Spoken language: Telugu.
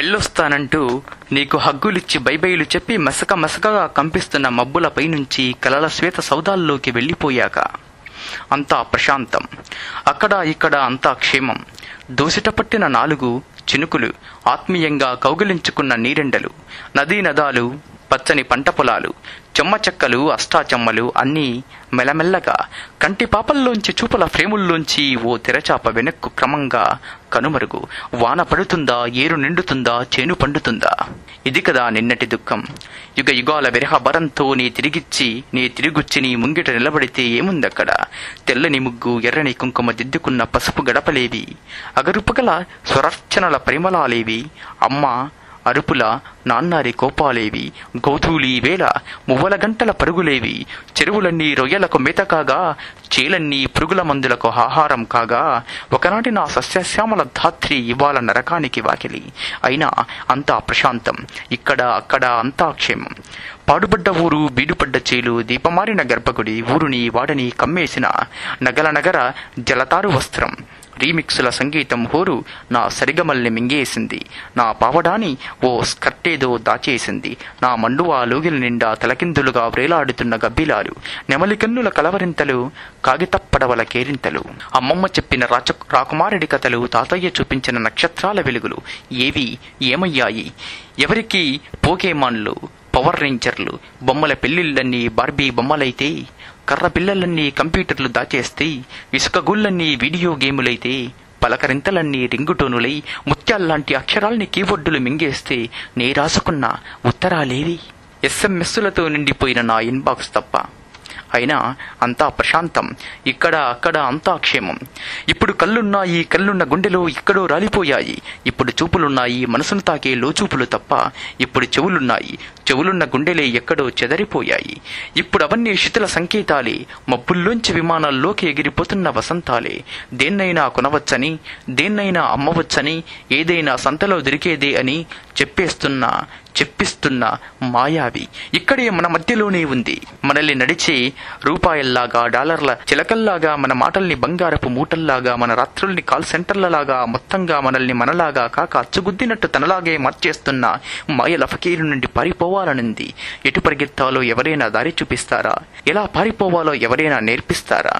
వెళ్ళొస్తానంటూ నీకు హగ్గులిచ్చి బైబైలు చెప్పి మసక మసకగా కంపిస్తున్న మబ్బులపై నుంచి కలల శ్వేత సౌదాల్లోకి వెళ్ళిపోయాక అంతా ప్రశాంతం. అక్కడ ఇక్కడ అంతా క్షేమం. దోసిట పట్టిన 4 చినుకులు, ఆత్మీయంగా కౌగిలించుకున్న నీరెండలు, నదీ నదాలు, పచ్చని పంట పొలాలు, చెమ్మ చెక్కలు, అష్టాచెమ్మలు అన్నీ మెల్లమెల్లగా కంటి పాపల్లోంచి చూపుల ఫ్రేముల్లోంచి ఓ తెరచాప వెనక్కు క్రమంగా కనుమరుగు. వాన పడుతుందా, ఏరు నిండుతుందా, చేను పండుతుందా? ఇది కదా నిన్నటి దుఃఖం. యుగ యుగాల విరహ భరంతో నీ తిరిగొచ్చి నీ ముంగిట నిలబడితే ఏముందక్కడ? తెల్లని ముగ్గు, ఎర్రని కుంకుమ దిద్దుకున్న పసుపు గడపలేవి, అగరుపగల స్వరార్చనల పరిమళాలేవి, అమ్మ అరుపుల నాన్నారి కోపాలేవి, గోధూళి వేళ మువ్వల గంటల పరుగులేవి, చెరువులన్నీ రొయ్యలకు మేత కాగా, చేలన్నీ పురుగుల మందులకు ఆహారం కాగా, ఒకనాటి నా సస్యశ్యామల ధాత్రి ఇవాళ నరకానికి వాకిలి. అయినా అంతా ప్రశాంతం. ఇక్కడ అక్కడ అంతా క్షేమం. పాడుబడ్డ ఊరు, బీడుపడ్డ చేలు, దీపమారిన గర్భగుడి, ఊరుని వాడని కమ్మేసిన నగల నగర జలతారు వస్త్రం, రీమిక్సుల సంగీతం హోరు నా సరిగమల్ని మింగేసింది. నా పావడాని ఓ స్కర్టేదో దాచేసింది. నా మండువా లోగిల నిండా తలకిందులుగా వ్రేలాడుతున్న గబ్బిలాలు, నెమలికన్నుల కలవరింతలు, కాగితప్పడవల కేరింతలు, అమ్మమ్మ చెప్పిన రాకుమారుడి కథలు, తాతయ్య చూపించిన నక్షత్రాల వెలుగులు ఏవి ఏమయ్యాయి? ఎవరికి పోకేమాన్లు, పవర్ రేంజర్లు, బొమ్మల పెళ్లిళ్ళన్నీ బార్బీ బొమ్మలైతే, కర్ర పిల్లలన్నీ కంప్యూటర్లు దాచేస్తే, ఇసుక గుళ్ళన్నీ వీడియో గేములైతే, పలకరింతలన్నీ రింగుటోనులై, ముత్యాల్లాంటి అక్షరాల్ని కీబోర్డులు మింగేస్తే, నే రాసుకున్న ఉత్తరాలేవి? SMS-లతో నిండిపోయిన నా ఇన్బాక్స్ తప్ప. అయినా అంతా ప్రశాంతం. ఇక్కడ అక్కడ అంతా క్షేమం. ఇప్పుడు కళ్ళున్న గుండెలో ఎక్కడో రాలిపోయాయి. ఇప్పుడు చూపులున్నాయి, మనసును తాకే లోచూపులు తప్ప. ఇప్పుడు చెవులున్న గుండెలే ఎక్కడో చెదరిపోయాయి. ఇప్పుడు అవన్నీ శిథిల సంకేతాలే, మబ్బుల్లోంచి విమానాల్లోకి ఎగిరిపోతున్న వసంతాలే. దేన్నైనా కొనవచ్చని, దేన్నైనా అమ్మవచ్చని, ఏదైనా సంతలో దొరికేదే అని చెప్పిస్తున్న మాయావి ఇక్కడే మన మధ్యలోనే ఉంది. మనల్ని నడిచే రూపాయల్లాగా, డాలర్ల చిలకల్లాగా, మన మాటల్ని బంగారపు మూటల్లాగా, మన రాత్రుల్ని కాల్ సెంటర్లలాగా, మొత్తంగా మనల్ని మనలాగా కాక అచ్చుగుద్దినట్టు తనలాగే మార్చేస్తున్న మాయల ఫకీరు నుండి పారిపోవాలనుంది. ఎటు పరిగెత్తాలో ఎవరైనా దారి చూపిస్తారా? ఎలా పారిపోవాలో ఎవరైనా నేర్పిస్తారా?